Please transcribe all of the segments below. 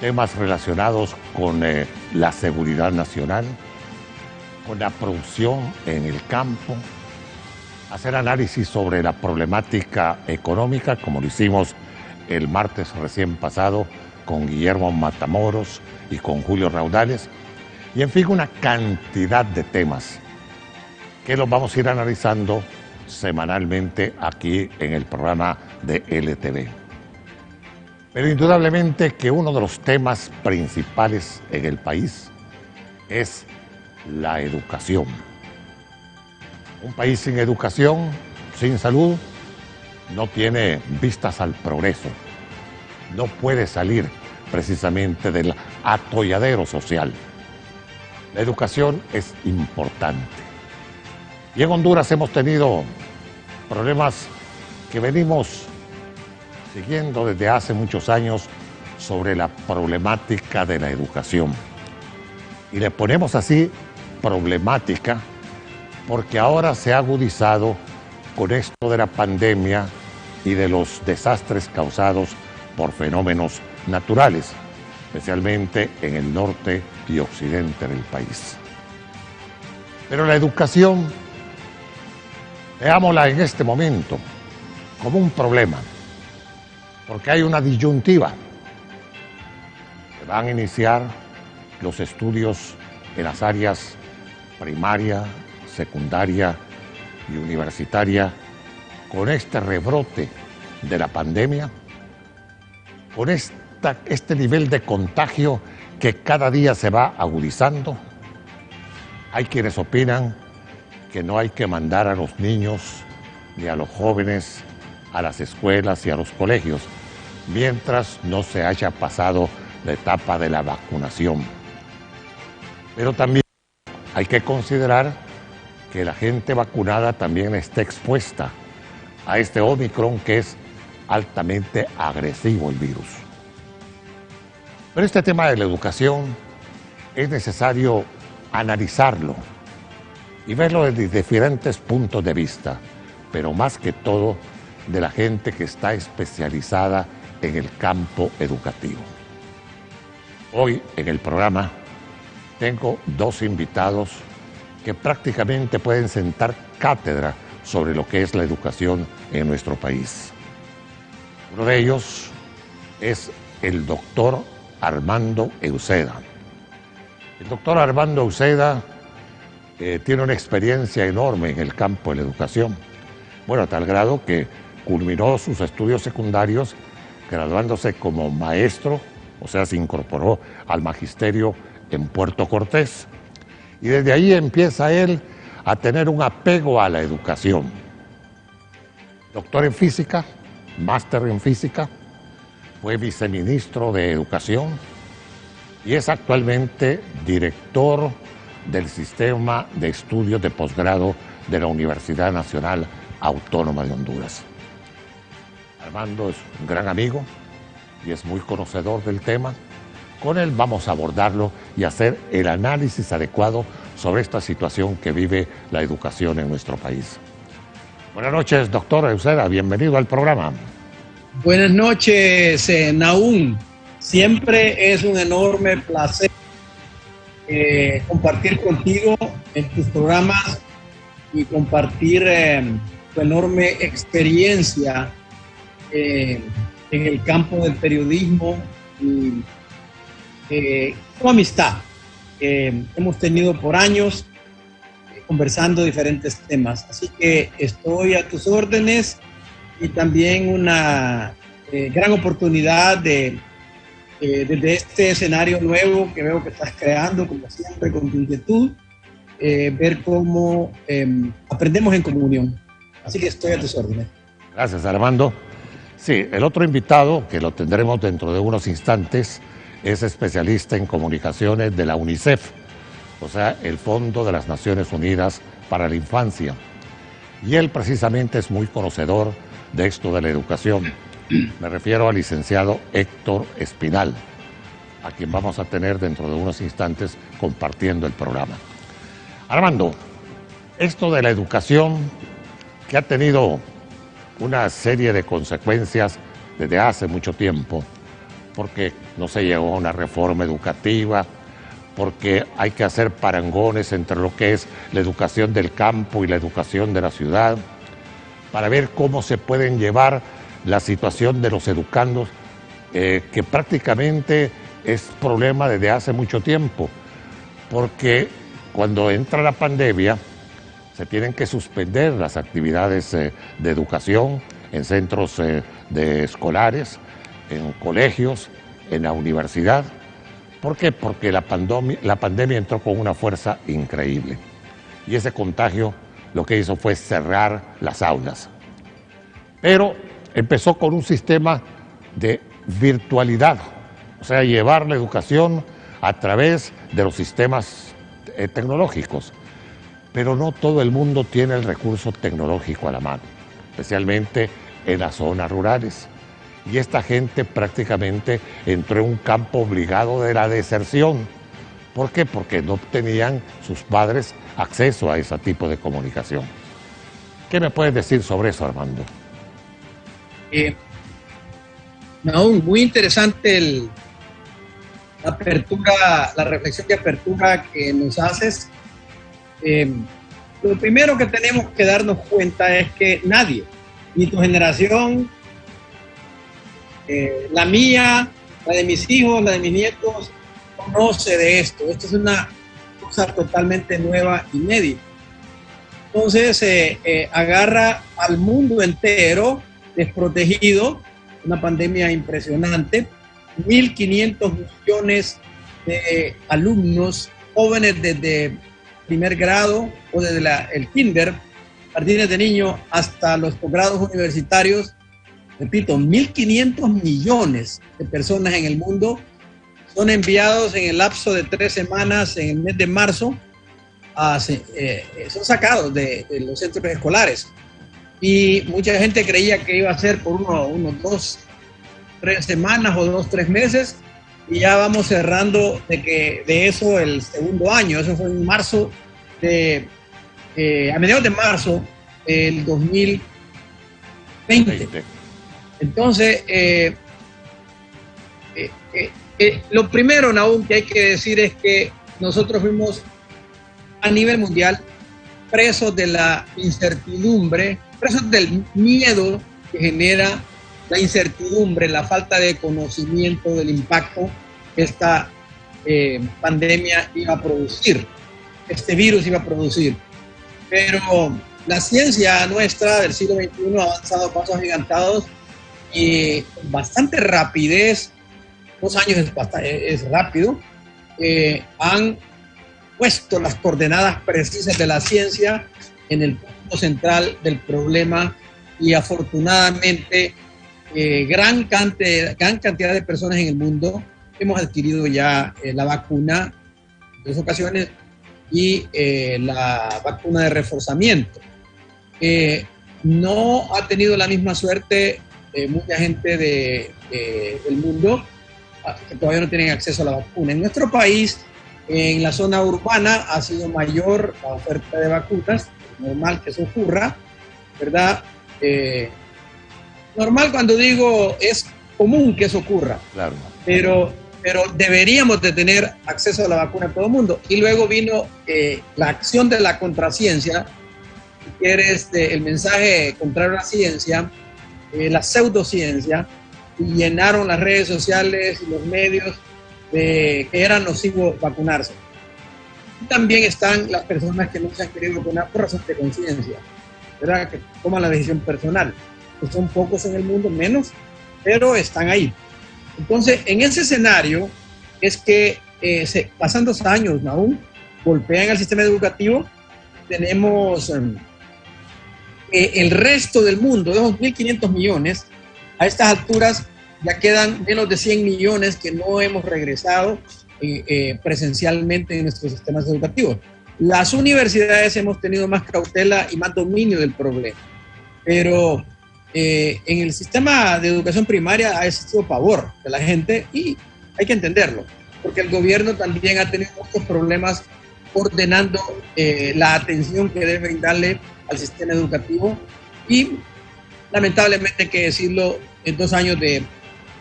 temas relacionados con la seguridad nacional, con la producción en el campo, hacer análisis sobre la problemática económica, como lo hicimos el martes recién pasado con Guillermo Matamoros y con Julio Raudales, y en fin, una cantidad de temas que los vamos a ir analizando semanalmente aquí en el programa de LTV. Pero indudablemente que uno de los temas principales en el país es la educación. Un país sin educación, sin salud, no tiene vistas al progreso. No puede salir precisamente del atolladero social. La educación es importante. Y en Honduras hemos tenido problemas que venimos siguiendo desde hace muchos años sobre la problemática de la educación. Y le ponemos así problemática porque ahora se ha agudizado con esto de la pandemia y de los desastres causados por fenómenos naturales, especialmente en el norte y occidente del país. Pero la educación, veámosla en este momento como un problema, porque hay una disyuntiva. Se van a iniciar los estudios en las áreas primaria, secundaria y universitaria con este rebrote de la pandemia, con este nivel de contagio que cada día se va agudizando. Hay quienes opinan que no hay que mandar a los niños ni a los jóvenes a las escuelas y a los colegios mientras no se haya pasado la etapa de la vacunación. Pero también hay que considerar que la gente vacunada también está expuesta a este Omicron, que es altamente agresivo el virus. Pero este tema de la educación es necesario analizarlo y verlo desde diferentes puntos de vista, pero más que todo de la gente que está especializada en el campo educativo. Hoy en el programa tengo dos invitados que prácticamente pueden sentar cátedra sobre lo que es la educación en nuestro país. Uno de ellos es el doctor Armando Euseda. El doctor Armando Euseda tiene una experiencia enorme en el campo de la educación. Bueno, a tal grado que culminó sus estudios secundarios graduándose como maestro, o sea, se incorporó al magisterio en Puerto Cortés. Y desde ahí empieza él a tener un apego a la educación. Doctor en física, máster en física, fue viceministro de Educación y es actualmente director del Sistema de Estudios de Posgrado de la Universidad Nacional Autónoma de Honduras. Armando es un gran amigo y es muy conocedor del tema. Con él vamos a abordarlo y hacer el análisis adecuado sobre esta situación que vive la educación en nuestro país. Buenas noches, doctor Euseda, bienvenido al programa. Buenas noches, Nahum. Siempre es un enorme placer compartir contigo en tus programas y compartir tu enorme experiencia en el campo del periodismo y tu amistad que hemos tenido por años conversando diferentes temas. Así que estoy a tus órdenes y también una gran oportunidad de desde este escenario nuevo que veo que estás creando, como siempre, con tu inquietud, ver cómo aprendemos en comunión. Así que estoy a tus órdenes. Gracias, Armando. Sí, el otro invitado, que lo tendremos dentro de unos instantes, es especialista en comunicaciones de la UNICEF, o sea, el Fondo de las Naciones Unidas para la Infancia. Y él precisamente es muy conocedor de esto de la educación. Me refiero al licenciado Héctor Espinal, a quien vamos a tener dentro de unos instantes compartiendo el programa. Armando, esto de la educación que ha tenido una serie de consecuencias desde hace mucho tiempo, porque no se llegó a una reforma educativa, porque hay que hacer parangones entre lo que es la educación del campo y la educación de la ciudad, para ver cómo se pueden llevar la situación de los educandos, que prácticamente es problema desde hace mucho tiempo, porque cuando entra la pandemia se tienen que suspender las actividades de educación en centros escolares, en colegios, en la universidad. ¿Por qué? Porque la pandemia entró con una fuerza increíble y ese contagio lo que hizo fue cerrar las aulas. Pero empezó con un sistema de virtualidad, o sea, llevar la educación a través de los sistemas tecnológicos. Pero no todo el mundo tiene el recurso tecnológico a la mano, especialmente en las zonas rurales. Y esta gente prácticamente entró en un campo obligado de la deserción. ¿Por qué? Porque no tenían sus padres acceso a ese tipo de comunicación. ¿Qué me puedes decir sobre eso, Armando? No, muy interesante la apertura, la reflexión de apertura que nos haces. Lo primero que tenemos que darnos cuenta es que nadie, ni tu generación, la mía, la de mis hijos, la de mis nietos, conoce de esto. Esto es una cosa totalmente nueva y inédita. Entonces agarra al mundo entero desprotegido, una pandemia impresionante, 1.500 millones de alumnos jóvenes desde primer grado o desde el kinder, jardines de niños, hasta los posgrados universitarios. Repito, 1.500 millones de personas en el mundo son enviados en el lapso de 3 semanas, en el mes de marzo, son sacados de los centros escolares. Y mucha gente creía que iba a ser por unos 2, 3 semanas o 2, 3 meses, y ya vamos cerrando de eso el segundo año. Eso fue en marzo, a mediados de marzo del 2020. Entonces, lo primero, Nahum, que hay que decir es que nosotros fuimos a nivel mundial presos de la incertidumbre, presos del miedo que genera la incertidumbre, la falta de conocimiento del impacto que esta pandemia iba a producir, este virus iba a producir. Pero la ciencia nuestra del siglo XXI ha avanzado a pasos agigantados y con bastante rapidez, 2 años es rápido, han puesto las coordenadas precisas de la ciencia en el punto central del problema, y afortunadamente gran cantidad de personas en el mundo hemos adquirido ya la vacuna en 2 ocasiones y la vacuna de reforzamiento. No ha tenido la misma suerte mucha gente del mundo que todavía no tienen acceso a la vacuna. En nuestro país, en la zona urbana, ha sido mayor la oferta de vacunas. Es normal que eso ocurra, ¿verdad? Normal, cuando digo, es común que eso ocurra. Claro. Pero deberíamos de tener acceso a la vacuna a todo el mundo. Y luego vino la acción de la contraciencia, que era el mensaje contrario a la ciencia, la pseudociencia, y llenaron las redes sociales y los medios de que era nocivo vacunarse. Y también están las personas que no se han querido vacunar por razón de conciencia, ¿verdad? Que toman la decisión personal. Que son pocos en el mundo, menos, pero están ahí. Entonces, en ese escenario es que pasan 2 años aún, golpean al sistema educativo. Tenemos el resto del mundo, de esos 1.500 millones, a estas alturas ya quedan menos de 100 millones que no hemos regresado presencialmente en nuestros sistemas educativos. Las universidades hemos tenido más cautela y más dominio del problema, pero en el sistema de educación primaria ha existido pavor de la gente, y hay que entenderlo, porque el gobierno también ha tenido muchos problemas ordenando la atención que debe brindarle al sistema educativo, y lamentablemente hay que decirlo, en 2 años de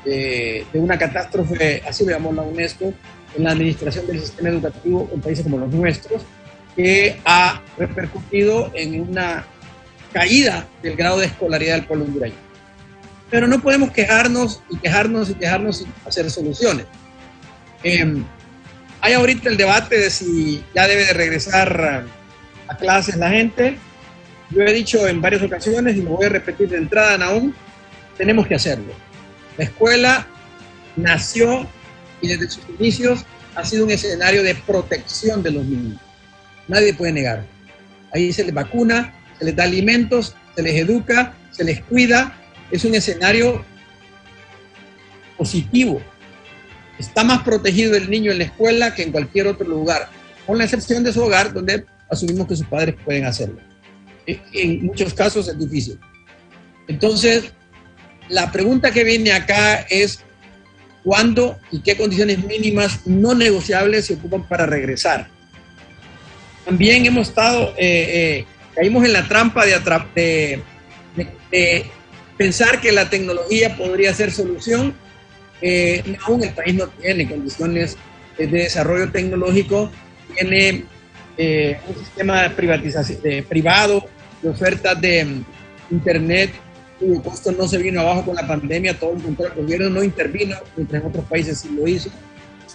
de una catástrofe, así lo llamó la UNESCO, en la administración del sistema educativo en países como los nuestros, que ha repercutido en una caída del grado de escolaridad del pueblo hondureño. Pero no podemos quejarnos sin hacer soluciones. Hay ahorita el debate de si ya debe de regresar a clases la gente. Yo he dicho en varias ocasiones, y lo voy a repetir de entrada, Nahum, tenemos que hacerlo. La escuela nació y desde sus inicios ha sido un escenario de protección de los niños. Nadie puede negar. Ahí se les vacuna, se les da alimentos, se les educa, se les cuida. Es un escenario positivo. Está más protegido el niño en la escuela que en cualquier otro lugar, con la excepción de su hogar, donde asumimos que sus padres pueden hacerlo. En muchos casos es difícil. Entonces, la pregunta que viene acá es ¿cuándo y qué condiciones mínimas no negociables se ocupan para regresar? También hemos estado, caímos en la trampa de pensar que la tecnología podría ser solución. Aún el país no tiene condiciones de desarrollo tecnológico, tiene un sistema de privatización privado, de ofertas de internet, cuyo costo no se vino abajo con la pandemia, todo el contrario, el gobierno no intervino, mientras en otros países sí lo hizo.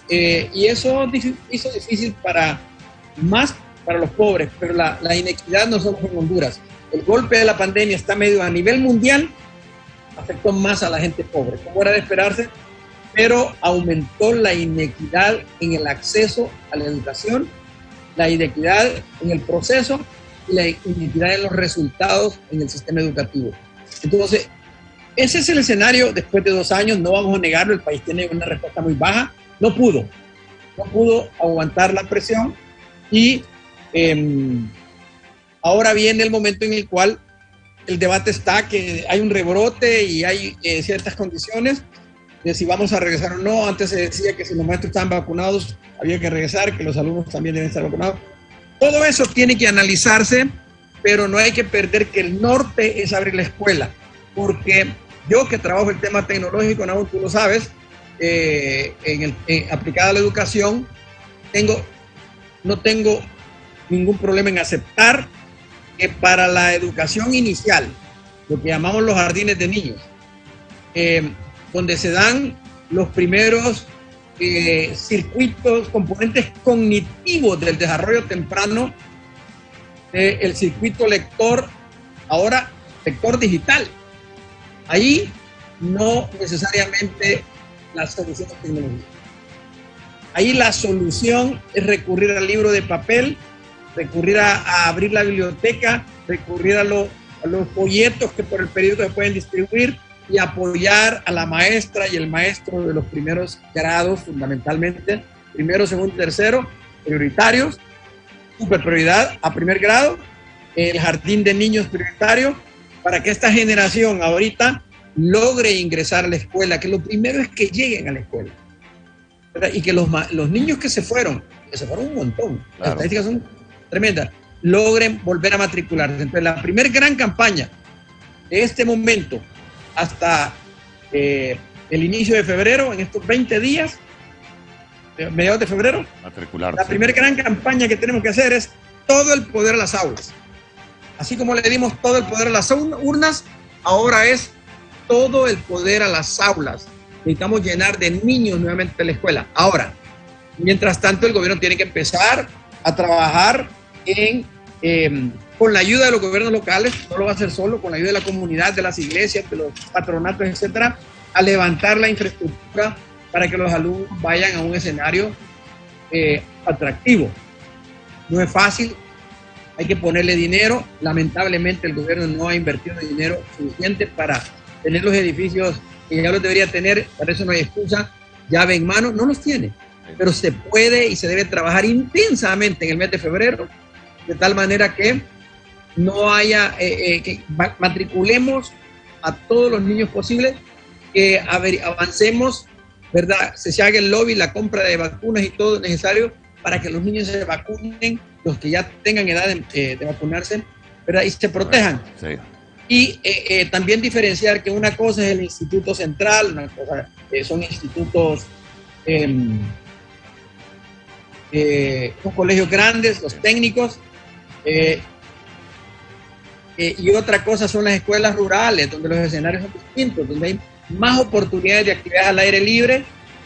Y eso hizo difícil para los pobres, pero la inequidad no solo en Honduras. El golpe de la pandemia está medio a nivel mundial, afectó más a la gente pobre, como era de esperarse, pero aumentó la inequidad en el acceso a la educación, la inequidad en el proceso y la inequidad en los resultados en el sistema educativo. Entonces, ese es el escenario después de 2 años, no vamos a negarlo, el país tiene una respuesta muy baja, no pudo aguantar la presión y ahora viene el momento en el cual el debate está, que hay un rebrote y hay ciertas condiciones de si vamos a regresar o no. Antes se decía que si los maestros estaban vacunados había que regresar, que los alumnos también deben estar vacunados. Todo eso tiene que analizarse, pero no hay que perder que el norte es abrir la escuela, porque yo que trabajo el tema tecnológico, Nahum, tú lo sabes, aplicada a la educación, no tengo ningún problema en aceptar que para la educación inicial, lo que llamamos los jardines de niños, donde se dan los primeros circuitos, componentes cognitivos del desarrollo temprano, el circuito lector, ahora lector digital. Ahí no necesariamente la solución es tecnología. Ahí la solución es recurrir al libro de papel, recurrir a abrir la biblioteca, recurrir a los folletos que por el periódico se pueden distribuir y apoyar a la maestra y el maestro de los primeros grados, fundamentalmente, primero, segundo y tercero, prioritarios, super prioridad a primer grado, el jardín de niños prioritario, para que esta generación ahorita logre ingresar a la escuela, que lo primero es que lleguen a la escuela, ¿verdad? Y que los niños que se fueron un montón, claro. Las estadísticas son tremendas, logren volver a matricularse. Entonces, la primera gran campaña de este momento hasta el inicio de febrero, en estos 20 días, mediados de febrero, matricularse. La primera gran campaña que tenemos que hacer es todo el poder a las aulas. Así como le dimos todo el poder a las urnas, ahora es todo el poder a las aulas. Necesitamos llenar de niños nuevamente la escuela. Ahora, mientras tanto, el gobierno tiene que empezar a trabajar con la ayuda de los gobiernos locales, no lo va a hacer solo, con la ayuda de la comunidad, de las iglesias, de los patronatos, etcétera, a levantar la infraestructura para que los alumnos vayan a un escenario atractivo. No es fácil, hay que ponerle dinero. Lamentablemente el gobierno no ha invertido dinero suficiente para tener los edificios que ya los debería tener, para eso no hay excusa, llave en mano, no los tiene, pero se puede y se debe trabajar intensamente en el mes de febrero, de tal manera que no haya, que matriculemos a todos los niños posibles, que avancemos, ¿verdad? Se haga el lobby, la compra de vacunas y todo necesario para que los niños se vacunen, los que ya tengan edad de vacunarse, ¿verdad? Y se protejan. Sí. Y también diferenciar que una cosa es el Instituto Central, una cosa son institutos, son colegios grandes, los técnicos, y otra cosa son las escuelas rurales, donde los escenarios son distintos, donde hay más oportunidades de actividades al aire libre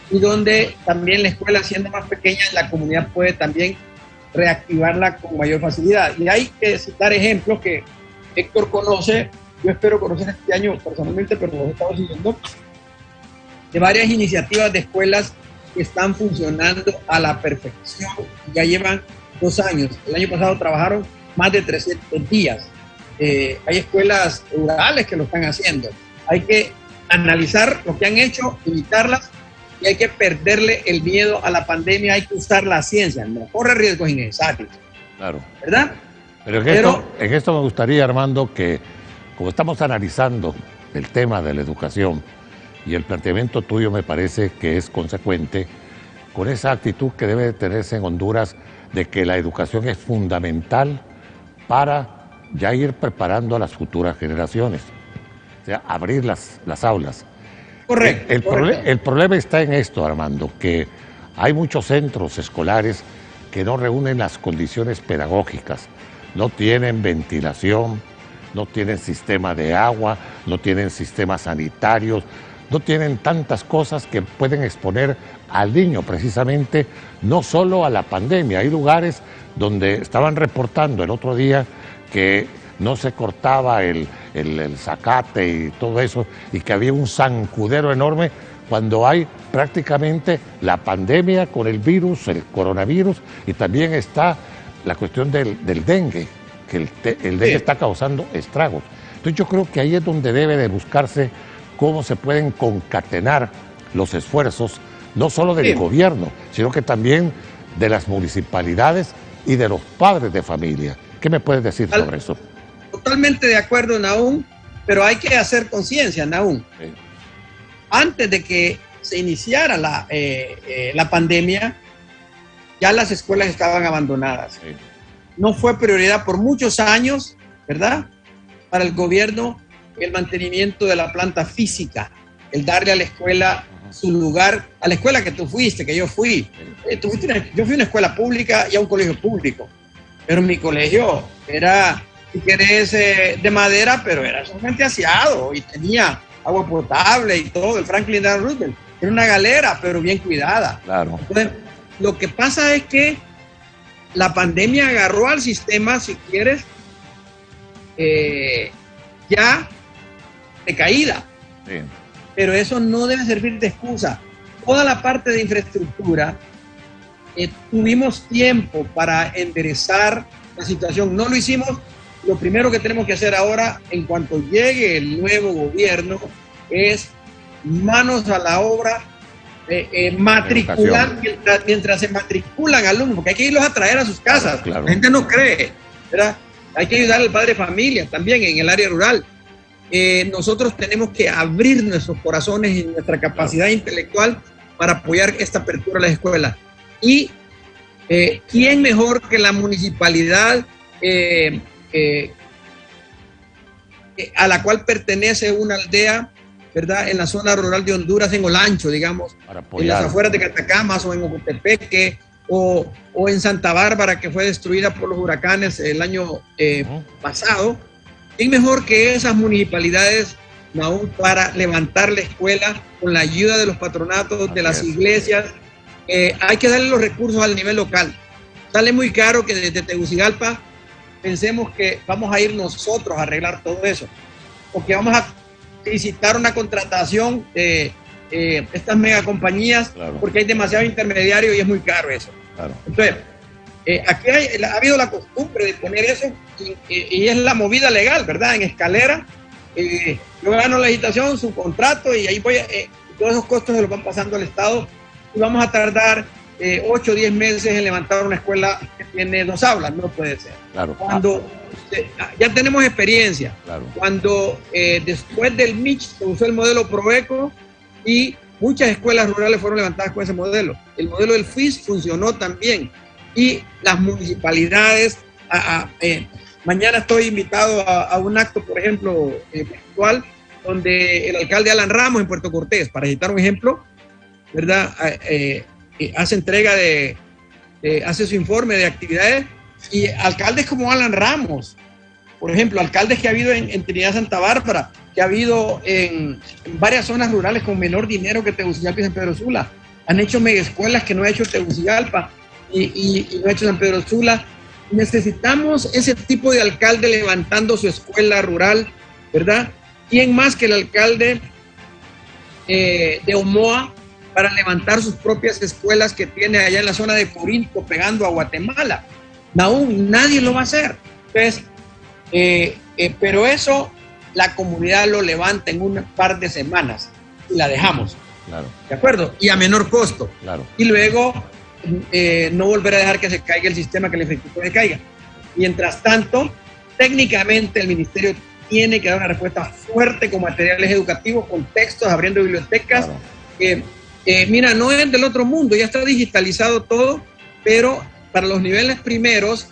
y donde también la escuela, siendo más pequeña, la comunidad puede también reactivarla con mayor facilidad. Y hay que citar ejemplos que Héctor conoce, yo espero conocer este año personalmente, pero los he estado siguiendo, de varias iniciativas de escuelas que están funcionando a la perfección. Ya llevan 2 años. El año pasado trabajaron más de 300 días. Hay escuelas rurales que lo están haciendo. Hay que analizar lo que han hecho, imitarlas, y hay que perderle el miedo a la pandemia. Hay que usar la ciencia, no corre riesgos innecesarios. Claro. ¿Verdad? Pero en esto me gustaría, Armando, que como estamos analizando el tema de la educación, y el planteamiento tuyo me parece que es consecuente con esa actitud que debe tenerse en Honduras de que la educación es fundamental para ya ir preparando a las futuras generaciones, o sea, abrir las aulas. Correcto. El problema está en esto, Armando, que hay muchos centros escolares que no reúnen las condiciones pedagógicas, no tienen ventilación, no tienen sistema de agua, no tienen sistemas sanitarios, no tienen tantas cosas que pueden exponer al niño precisamente, no solo a la pandemia. Hay lugares donde estaban reportando el otro día que no se cortaba el zacate y todo eso, y que había un zancudero enorme cuando hay prácticamente la pandemia con el virus, el coronavirus, y también está la cuestión del dengue, que el dengue está causando estragos. Entonces yo creo que ahí es donde debe de buscarse cómo se pueden concatenar los esfuerzos, no solo del gobierno, sino que también de las municipalidades y de los padres de familia. ¿Qué me puedes decir sobre eso? Totalmente de acuerdo, Nahum, pero hay que hacer conciencia, Nahum. Sí. Antes de que se iniciara la pandemia, ya las escuelas estaban abandonadas. Sí. No fue prioridad por muchos años, ¿verdad?, para el gobierno el mantenimiento de la planta física, el darle a la escuela su lugar, a la escuela que tú fuiste, que yo fui. Yo fui a una escuela pública y a un colegio público, pero mi colegio era, si querés, de madera, pero era sumamente aseado y tenía agua potable y todo, el Franklin D. Roosevelt. Era una galera, pero bien cuidada. Claro. Entonces, lo que pasa es que la pandemia agarró al sistema, si quieres, ya de caída. Sí. Pero eso no debe servir de excusa. Toda la parte de infraestructura, tuvimos tiempo para enderezar la situación. No lo hicimos. Lo primero que tenemos que hacer ahora, en cuanto llegue el nuevo gobierno, es manos a la obra, matricular, mientras se matriculan alumnos, porque hay que irlos a traer a sus casas. Claro. La gente no cree, ¿verdad? Hay que ayudar al padre de familia también en el área rural. Nosotros tenemos que abrir nuestros corazones y nuestra capacidad intelectual para apoyar esta apertura a las escuelas. Y ¿quién mejor que la municipalidad a la cual pertenece una aldea, ¿verdad?, en la zona rural de Honduras, en Olancho, digamos, en las afueras de Catacamas o en Ocotepeque o en Santa Bárbara, que fue destruida por los huracanes el año pasado? ¿Quién mejor que esas municipalidades, Nahum, para levantar la escuela con la ayuda de los patronatos, de las iglesias? Hay que darle los recursos al nivel local. Sale muy caro que desde Tegucigalpa pensemos que vamos a ir nosotros a arreglar todo eso, o que vamos a visitar una contratación de estas megacompañías, claro, porque hay demasiado intermediario y es muy caro eso. Claro. Entonces, aquí ha habido la costumbre de poner eso y es la movida legal, ¿verdad? En escalera, yo gano la licitación, su contrato, y ahí voy todos esos costos se los van pasando al Estado y vamos a tardar 8 o 10 meses en levantar una escuela que tiene 2 aulas. No puede ser. Claro. Cuando ya tenemos experiencia, claro, cuando después del MICH se usó el modelo Proeco y muchas escuelas rurales fueron levantadas con ese modelo. El modelo del FIS funcionó también. Y las municipalidades, mañana estoy invitado a un acto, por ejemplo, virtual, donde el alcalde Alan Ramos en Puerto Cortés, para citar un ejemplo, ¿verdad? Hace entrega hace su informe de actividades, y alcaldes como Alan Ramos, por ejemplo, alcaldes que ha habido en Trinidad Santa Bárbara, que ha habido en varias zonas rurales con menor dinero que Tegucigalpa y San Pedro Sula. Han hecho mega escuelas que no ha hecho Tegucigalpa y no ha hecho San Pedro Sula. Necesitamos ese tipo de alcalde levantando su escuela rural, ¿verdad? ¿Quién más que el alcalde de Omoa para levantar sus propias escuelas que tiene allá en la zona de Corinto, pegando a Guatemala? Aún nadie lo va a hacer. Entonces, pero eso la comunidad lo levanta en un par de semanas y la dejamos. Claro. ¿De acuerdo? Y a menor costo. Claro. Y luego no volver a dejar que se caiga el sistema, que el infraestructura caiga. Mientras tanto, técnicamente el ministerio tiene que dar una respuesta fuerte con materiales educativos, con textos, abriendo bibliotecas. Claro. Mira, no es del otro mundo, ya está digitalizado todo, pero para los niveles primeros,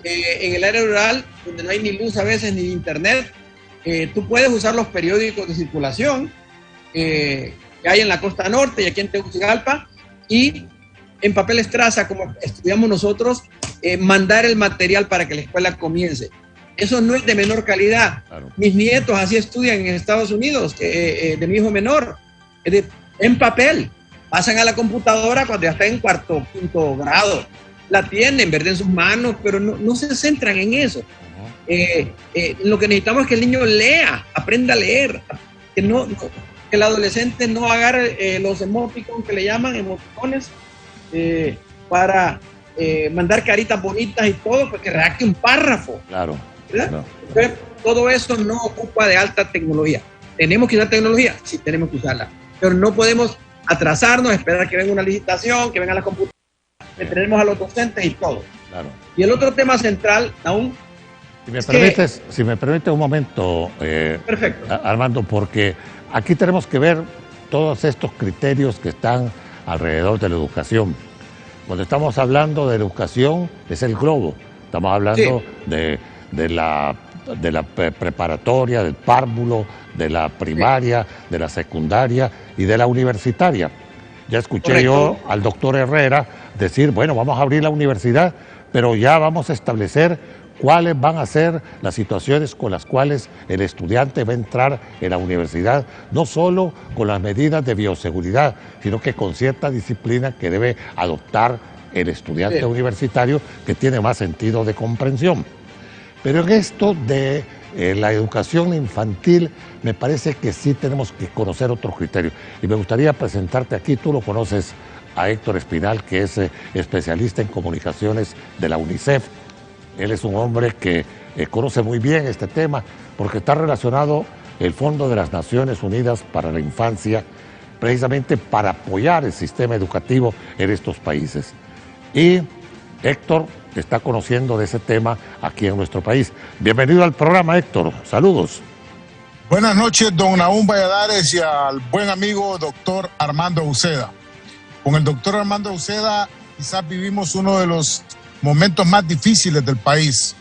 en el área rural, donde no hay ni luz a veces ni internet, tú puedes usar los periódicos de circulación que hay en la costa norte y aquí en Tegucigalpa, y en papel estraza, como estudiamos nosotros, mandar el material para que la escuela comience. Eso no es de menor calidad. Claro. Mis nietos así estudian en Estados Unidos, de mi hijo menor, en papel. Pasan a la computadora cuando ya está en cuarto, quinto grado. La tienen, ¿verdad?, en sus manos, pero no se centran en eso. Lo que necesitamos es que el niño lea, aprenda a leer, que el adolescente no agarre los emoticons, que le llaman emoticones, para mandar caritas bonitas y todo, porque redacte un párrafo. Claro. ¿Verdad? Entonces, todo eso no ocupa de alta tecnología. ¿Tenemos que usar tecnología? Sí, tenemos que usarla, pero no podemos atrasarnos, esperar que venga una licitación, que vengan las computadoras, que tenemos a los docentes y todo. Claro. Y el otro tema central, aún... Si me permites un momento, perfecto, Armando, porque aquí tenemos que ver todos estos criterios que están alrededor de la educación. Cuando estamos hablando de educación, es el globo. Estamos hablando de la preparatoria, del párvulo, de la primaria, de la secundaria y de la universitaria. Ya escuché yo al doctor Herrera decir, bueno, vamos a abrir la universidad, pero ya vamos a establecer cuáles van a ser las situaciones con las cuales el estudiante va a entrar en la universidad, no solo con las medidas de bioseguridad, sino que con cierta disciplina que debe adoptar el estudiante universitario, que tiene más sentido de comprensión. Pero en esto de la educación infantil, me parece que sí tenemos que conocer otros criterios. Y me gustaría presentarte aquí, tú lo conoces, a Héctor Espinal, que es especialista en comunicaciones de la UNICEF. Él es un hombre que conoce muy bien este tema, porque está relacionado el Fondo de las Naciones Unidas para la Infancia, precisamente para apoyar el sistema educativo en estos países. Y Héctor está conociendo de ese tema aquí en nuestro país. Bienvenido al programa, Héctor. Saludos. Buenas noches, don Nahum Valladares, y al buen amigo doctor Armando Uceda. Con el doctor Armando Uceda quizás vivimos uno de los momentos más difíciles del país,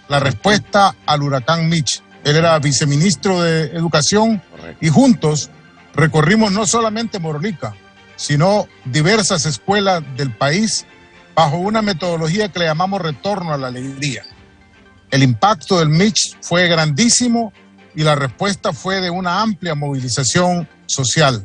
la respuesta al huracán Mitch. Él era viceministro de Educación. Correcto. Y juntos recorrimos no solamente Morolica, sino diversas escuelas del país bajo una metodología que le llamamos retorno a la alegría. El impacto del Mitch fue grandísimo y la respuesta fue de una amplia movilización social.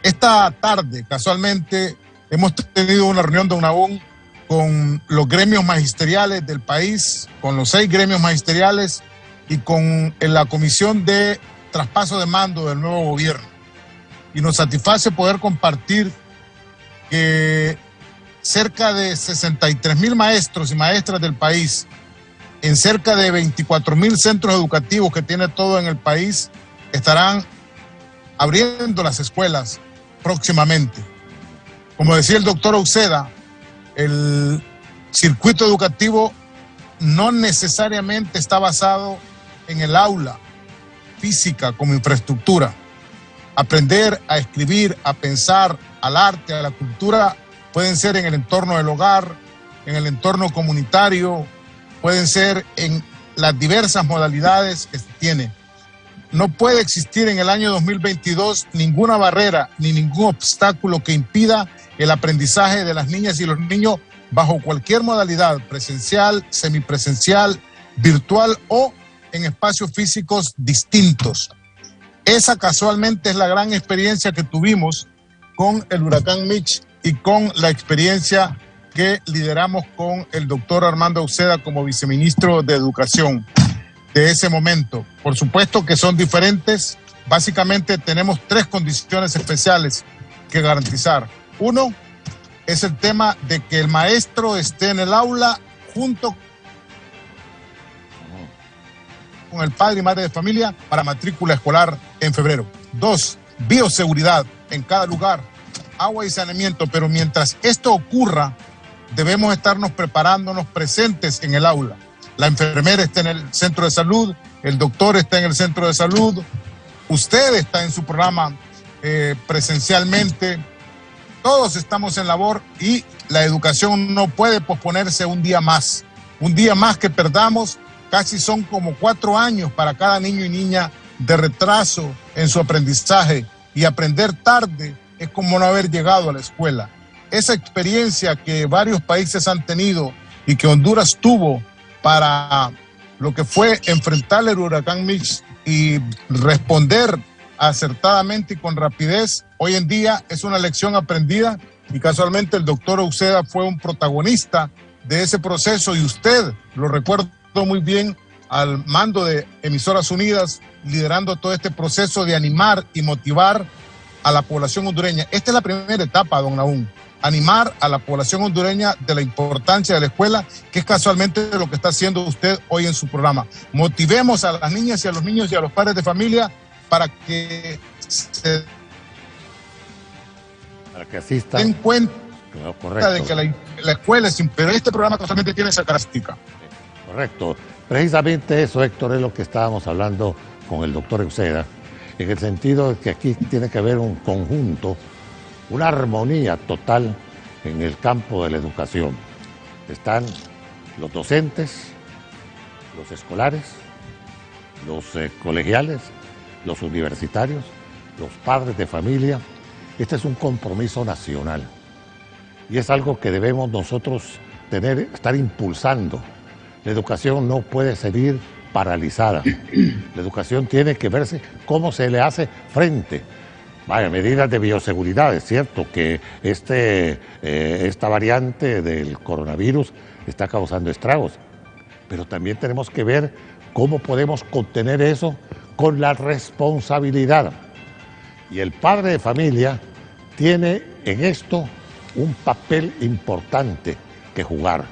Esta tarde, casualmente, hemos tenido una reunión de UNAUN con los gremios magisteriales del país, con los 6 gremios magisteriales y con la comisión de traspaso de mando del nuevo gobierno. Y nos satisface poder compartir que cerca de 63,000 maestros y maestras del país, en cerca de 24,000 centros educativos que tiene todo en el país, estarán abriendo las escuelas próximamente. Como decía el doctor Uceda, el circuito educativo no necesariamente está basado en el aula física como infraestructura. Aprender a escribir, a pensar, al arte, a la cultura, pueden ser en el entorno del hogar, en el entorno comunitario, pueden ser en las diversas modalidades que se tiene. no puede existir en el año 2022 ninguna barrera ni ningún obstáculo que impida el aprendizaje de las niñas y los niños bajo cualquier modalidad, presencial, semipresencial, virtual o en espacios físicos distintos. Esa casualmente es la gran experiencia que tuvimos con el huracán Mitch y con la experiencia que lideramos con el doctor Armando Uceda como viceministro de Educación de ese momento. Por supuesto que son diferentes. Básicamente tenemos 3 condiciones especiales que garantizar. Uno es el tema de que el maestro esté en el aula junto con el padre y madre de familia para matrícula escolar en febrero. 2, bioseguridad en cada lugar, agua y saneamiento, pero mientras esto ocurra, debemos estarnos preparándonos presentes en el aula. La enfermera está en el centro de salud, el doctor está en el centro de salud, usted está en su programa presencialmente, todos estamos en labor y la educación no puede posponerse un día más. Un día más que perdamos, casi son como 4 años para cada niño y niña de retraso en su aprendizaje, y aprender tarde es como no haber llegado a la escuela. Esa experiencia que varios países han tenido y que Honduras tuvo para lo que fue enfrentar el huracán Mitch y responder acertadamente y con rapidez, hoy en día es una lección aprendida, y casualmente el doctor Uceda fue un protagonista de ese proceso, y usted, lo recuerdo muy bien, al mando de Emisoras Unidas, liderando todo este proceso de animar y motivar a la población hondureña. Esta es la primera etapa, don Nahum, animar a la población hondureña de la importancia de la escuela, que es casualmente lo que está haciendo usted hoy en su programa. Motivemos a las niñas y a los niños y a los padres de familia para que se asistan, den cuenta correcto, de que la escuela es, pero este programa casualmente tiene esa característica. Correcto. Precisamente eso, Héctor, es lo que estábamos hablando con el doctor Uceda, en el sentido de que aquí tiene que haber un conjunto, una armonía total en el campo de la educación. Están los docentes, los escolares, los colegiales, los universitarios, los padres de familia. Este es un compromiso nacional y es algo que debemos nosotros estar impulsando. La educación no puede seguir paralizada. La educación tiene que verse cómo se le hace frente. Vaya, medidas de bioseguridad. Es cierto que esta variante del coronavirus está causando estragos, pero también tenemos que ver cómo podemos contener eso con la responsabilidad. Y el padre de familia tiene en esto un papel importante que jugar,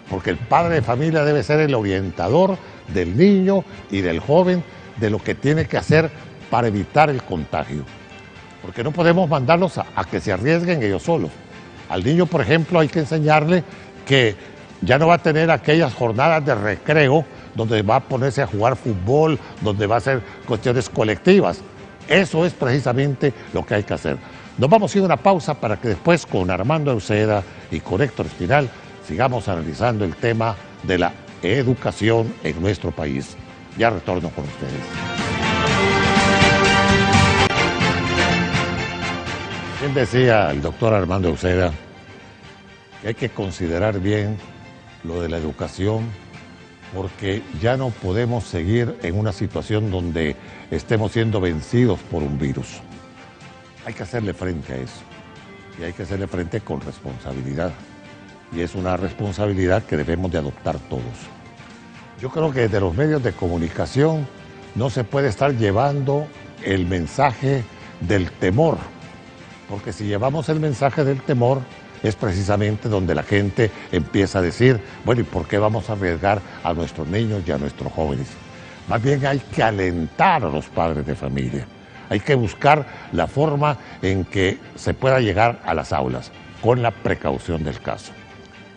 porque el padre de familia debe ser el orientador del niño y del joven de lo que tiene que hacer para evitar el contagio. Porque no podemos mandarlos a que se arriesguen ellos solos. Al niño, por ejemplo, hay que enseñarle que ya no va a tener aquellas jornadas de recreo donde va a ponerse a jugar fútbol, donde va a hacer cuestiones colectivas. Eso es precisamente lo que hay que hacer. Nos vamos a ir a una pausa para que después con Armando Uceda y con Héctor Espinal sigamos analizando el tema de la educación en nuestro país. Ya retorno con ustedes. Bien decía el doctor Armando Uceda que hay que considerar bien lo de la educación, porque ya no podemos seguir en una situación donde estemos siendo vencidos por un virus. Hay que hacerle frente a eso, y hay que hacerle frente con responsabilidad, y es una responsabilidad que debemos de adoptar todos. Yo creo que desde los medios de comunicación no se puede estar llevando el mensaje del temor, porque si llevamos el mensaje del temor, es precisamente donde la gente empieza a decir, bueno, ¿y por qué vamos a arriesgar a nuestros niños y a nuestros jóvenes? Más bien hay que alentar a los padres de familia. Hay que buscar la forma en que se pueda llegar a las aulas, con la precaución del caso.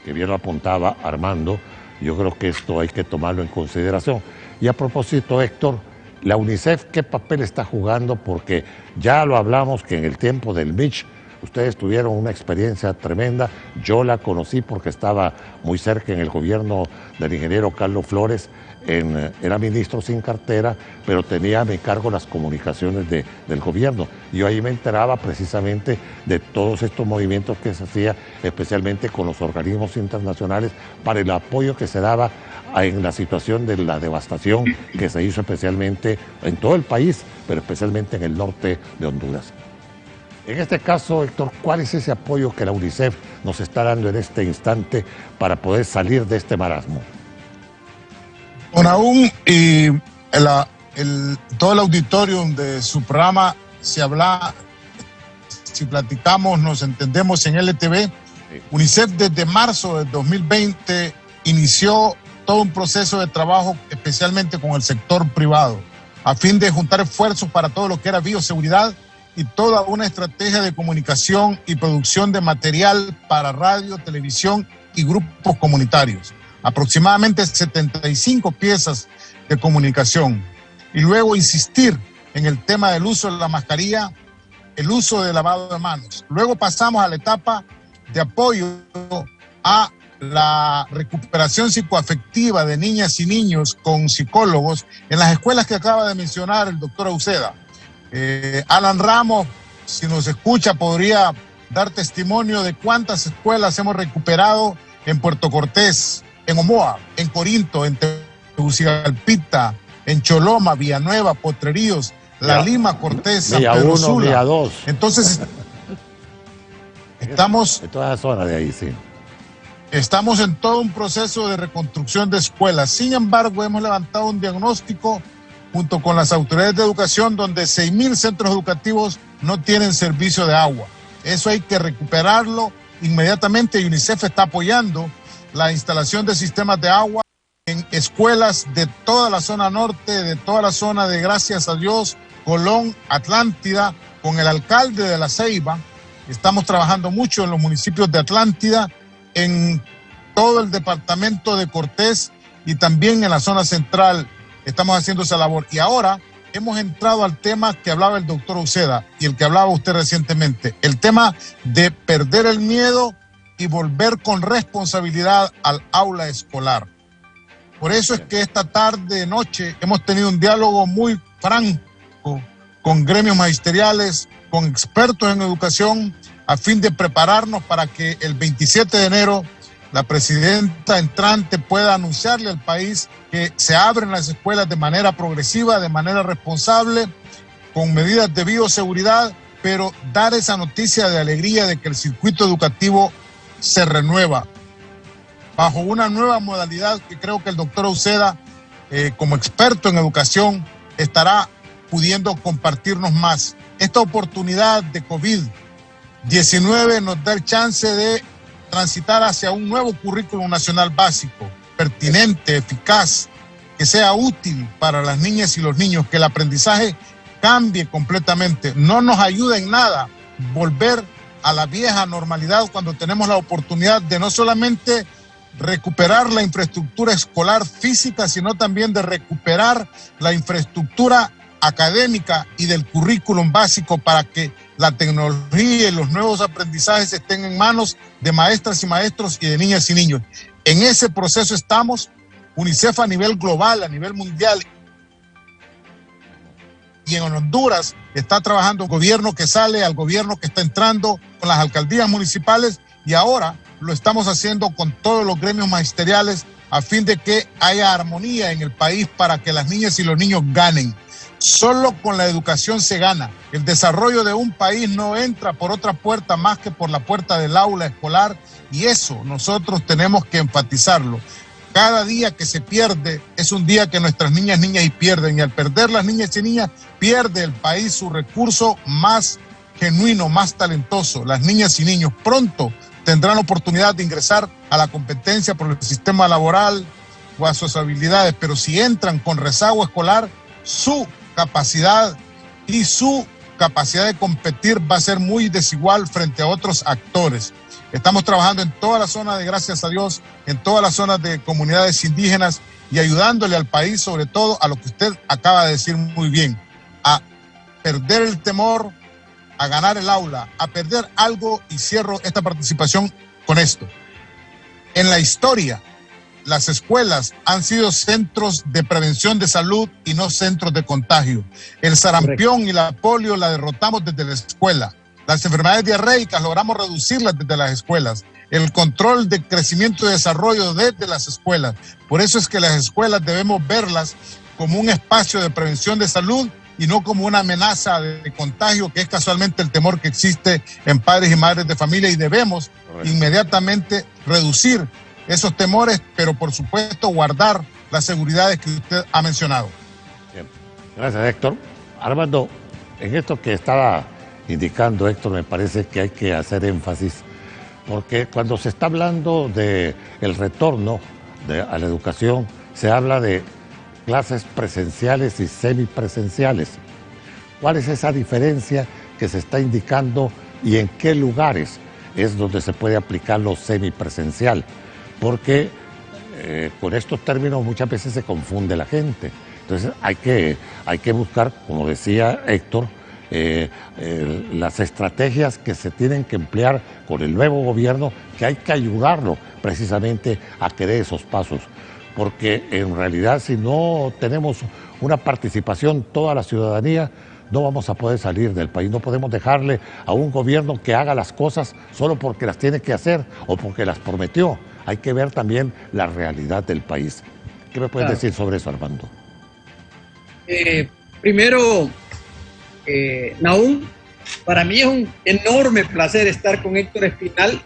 Que bien lo apuntaba Armando, yo creo que esto hay que tomarlo en consideración. Y a propósito, Héctor, la UNICEF, ¿qué papel está jugando? Porque ya lo hablamos que en el tiempo del Mitch Ustedes tuvieron una experiencia tremenda. Yo la conocí porque estaba muy cerca en el gobierno del ingeniero Carlos Flores. Era ministro sin cartera, pero tenía a mi cargo las comunicaciones del gobierno. Yo ahí me enteraba precisamente de todos estos movimientos que se hacía, especialmente con los organismos internacionales, para el apoyo que se daba en la situación de la devastación que se hizo especialmente en todo el país, pero especialmente en el norte de Honduras. En este caso, Héctor, ¿cuál es ese apoyo que la UNICEF nos está dando en este instante para poder salir de este marasmo? Don Aún, y todo el auditorio de su programa se habla, si platicamos, nos entendemos en LTV. Sí. UNICEF desde marzo del 2020 inició todo un proceso de trabajo, especialmente con el sector privado, a fin de juntar esfuerzos para todo lo que era bioseguridad y toda una estrategia de comunicación y producción de material para radio, televisión y grupos comunitarios. Aproximadamente 75 piezas de comunicación. Y luego insistir en el tema del uso de la mascarilla, el uso de lavado de manos. Luego pasamos a la etapa de apoyo a la recuperación psicoafectiva de niñas y niños con psicólogos en las escuelas que acaba de mencionar el doctor Uceda. Alan Ramos, si nos escucha, podría dar testimonio de cuántas escuelas hemos recuperado en Puerto Cortés, en Omoa, en Corinto, en Tegucigalpita, en Choloma, Villanueva, Potreríos, La Lima, Cortés, San Pedro Sula. Villa 2. Entonces, estamos... En toda la zona de ahí, sí. Estamos en todo un proceso de reconstrucción de escuelas. Sin embargo, hemos levantado un diagnóstico junto con las autoridades de educación donde 6,000 centros educativos no tienen servicio de agua. Eso hay que recuperarlo inmediatamente. UNICEF está apoyando la instalación de sistemas de agua en escuelas de toda la zona norte, de toda la zona de, gracias a Dios, Colón, Atlántida, con el alcalde de La Ceiba. Estamos trabajando mucho en los municipios de Atlántida, en todo el departamento de Cortés y también en la zona central estamos haciendo esa labor. Y ahora hemos entrado al tema que hablaba el doctor Uceda y el que hablaba usted recientemente, el tema de perder el miedo y volver con responsabilidad al aula escolar. Por eso es que esta tarde, noche, hemos tenido un diálogo muy franco con gremios magisteriales, con expertos en educación, a fin de prepararnos para que el 27 de enero la presidenta entrante pueda anunciarle al país que se abren las escuelas de manera progresiva, de manera responsable, con medidas de bioseguridad, pero dar esa noticia de alegría de que el circuito educativo se renueva bajo una nueva modalidad que creo que el doctor Uceda, como experto en educación, estará pudiendo compartirnos más. Esta oportunidad de COVID-19 nos da el chance de transitar hacia un nuevo currículum nacional básico, pertinente, eficaz, que sea útil para las niñas y los niños, que el aprendizaje cambie completamente. No nos ayuda en nada volver a la vieja normalidad cuando tenemos la oportunidad de no solamente recuperar la infraestructura escolar física, sino también de recuperar la infraestructura académica y del currículum básico para que la tecnología y los nuevos aprendizajes estén en manos de maestras y maestros y de niñas y niños. En ese proceso estamos. UNICEF a nivel global, a nivel mundial, y en Honduras está trabajando el gobierno que sale al gobierno que está entrando con las alcaldías municipales, y ahora lo estamos haciendo con todos los gremios magisteriales a fin de que haya armonía en el país para que las niñas y los niños ganen. Solo con la educación se gana. El desarrollo de un país no entra por otra puerta más que por la puerta del aula escolar, y eso nosotros tenemos que enfatizarlo. Cada día que se pierde es un día que nuestras niñas y pierden, y al perder las niñas y niñas pierde el país su recurso más genuino, más talentoso. Las niñas y niños pronto tendrán la oportunidad de ingresar a la competencia por el sistema laboral o a sus habilidades, pero si entran con rezago escolar, su capacidad de competir va a ser muy desigual frente a otros actores. Estamos trabajando en toda la zona de, gracias a Dios, en todas las zonas de comunidades indígenas y ayudándole al país, sobre todo a lo que usted acaba de decir muy bien, a perder el temor, a ganar el aula, a perder algo, y cierro esta participación con esto. En la historia, las escuelas han sido centros de prevención de salud y no centros de contagio. El sarampión y la polio la derrotamos desde la escuela. Las enfermedades diarreicas logramos reducirlas desde las escuelas. El control de crecimiento y desarrollo desde las escuelas. Por eso es que las escuelas debemos verlas como un espacio de prevención de salud y no como una amenaza de contagio, que es casualmente el temor que existe en padres y madres de familia, y debemos inmediatamente reducir esos temores, pero por supuesto guardar las seguridades que usted ha mencionado. Bien. Gracias, Héctor. Armando, en esto que estaba indicando Héctor, me parece que hay que hacer énfasis, porque cuando se está hablando del retorno a la educación, se habla de clases presenciales y semipresenciales. ¿Cuál es esa diferencia que se está indicando y en qué lugares es donde se puede aplicar lo semipresencial? Porque con estos términos muchas veces se confunde la gente. Entonces hay que buscar, como decía Héctor, las estrategias que se tienen que emplear con el nuevo gobierno, que hay que ayudarlo precisamente a que dé esos pasos. Porque en realidad, si no tenemos una participación toda la ciudadanía, no vamos a poder salir del país. No podemos dejarle a un gobierno que haga las cosas solo porque las tiene que hacer o porque las prometió. Hay que ver también la realidad del país. ¿Qué me puedes decir sobre eso, Armando? Primero, Nahum, para mí es un enorme placer estar con Héctor Espinal.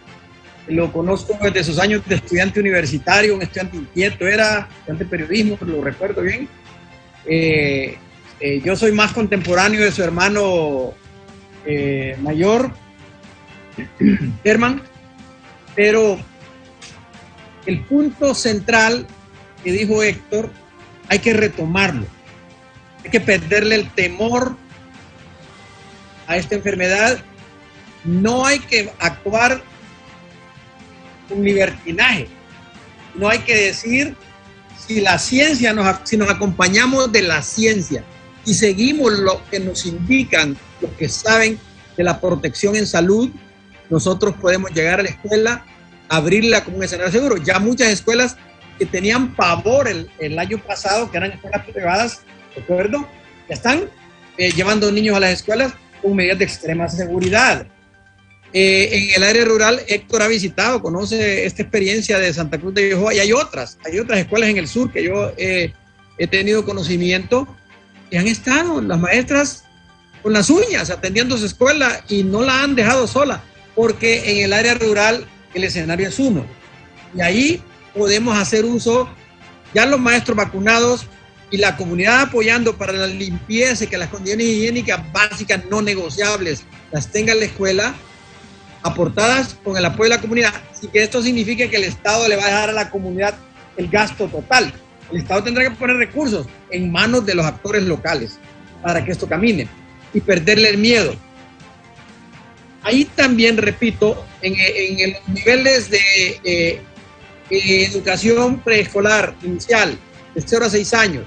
Lo conozco desde sus años de estudiante universitario, un estudiante inquieto, era estudiante de periodismo, lo recuerdo bien. Yo soy más contemporáneo de su hermano mayor, Herman, pero el punto central que dijo Héctor, hay que retomarlo. Hay que perderle el temor a esta enfermedad. No hay que actuar con libertinaje. No hay que decir, si la ciencia, si nos acompañamos de la ciencia y seguimos lo que nos indican los que saben de la protección en salud, nosotros podemos llegar a la escuela, abrirla como un escenario seguro. Ya muchas escuelas que tenían pavor el año pasado, que eran escuelas privadas, ¿recuerdo? Ya están llevando niños a las escuelas con medidas de extrema seguridad. En el área rural, Héctor ha visitado, conoce esta experiencia de Santa Cruz de Yojoa, y hay otras escuelas en el sur que yo he tenido conocimiento, que han estado las maestras con las uñas atendiendo su escuela y no la han dejado sola, porque en el área rural el escenario es uno, y ahí podemos hacer uso, ya los maestros vacunados y la comunidad apoyando para la limpieza y que las condiciones higiénicas básicas no negociables las tenga la escuela, aportadas con el apoyo de la comunidad, y que esto signifique que el Estado le va a dejar a la comunidad el gasto total. El Estado tendrá que poner recursos en manos de los actores locales para que esto camine y perderle el miedo. Ahí también, repito, en los niveles de educación preescolar inicial, de 0 a 6 años,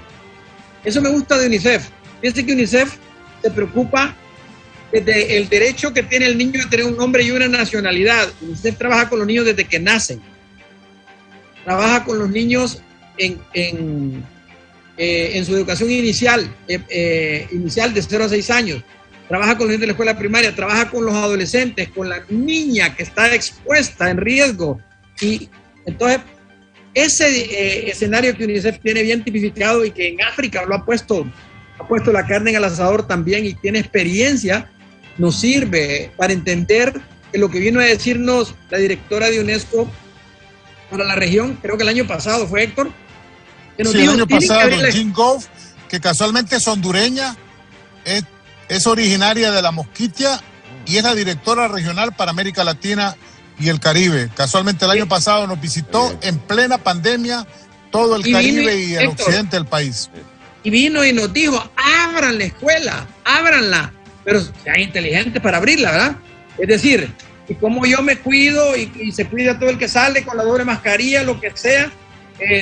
eso me gusta de UNICEF. Fíjense que UNICEF se preocupa desde el derecho que tiene el niño de tener un nombre y una nacionalidad. UNICEF trabaja con los niños desde que nacen. Trabaja con los niños en su educación inicial, inicial de 0 a 6 años. Trabaja con los niños de la escuela primaria, trabaja con los adolescentes, con la niña que está expuesta en riesgo. Y entonces, ese escenario que UNICEF tiene bien tipificado y que en África lo ha puesto la carne en el asador también y tiene experiencia, nos sirve para entender que lo que vino a decirnos la directora de UNESCO para la región, creo que el año pasado fue, Héctor, que nos dijo, el año pasado, Jean Goff, que casualmente es hondureña, es originaria de La Mosquitia y es la directora regional para América Latina y el Caribe. Casualmente el año pasado nos visitó en plena pandemia todo el Caribe y el occidente del país. Y vino y nos dijo, abran la escuela, ábranla, pero sean inteligentes para abrirla, ¿verdad? Es decir, y como yo me cuido y se cuida todo el que sale con la doble mascarilla, lo que sea,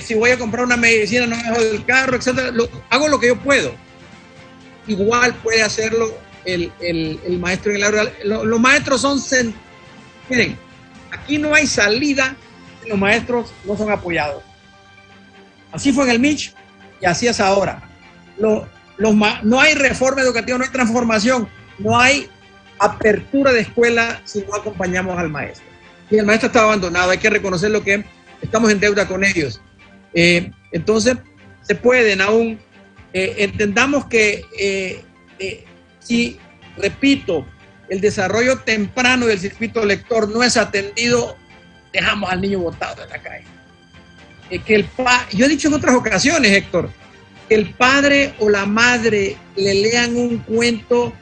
si voy a comprar una medicina no me dejo del carro, etcétera, hago lo que yo puedo. Igual puede hacerlo el maestro en el aula. Los maestros son... Miren, aquí no hay salida si los maestros no son apoyados. Así fue en el MICH y así es ahora. No hay reforma educativa, no hay transformación, no hay apertura de escuela si no acompañamos al maestro. Y el maestro está abandonado, hay que reconocer lo que estamos en deuda con ellos. Entonces, se pueden aún, entendamos que si, repito, el desarrollo temprano del circuito lector no es atendido, dejamos al niño botado en la calle. Yo he dicho en otras ocasiones, Héctor, que el padre o la madre le lean un cuento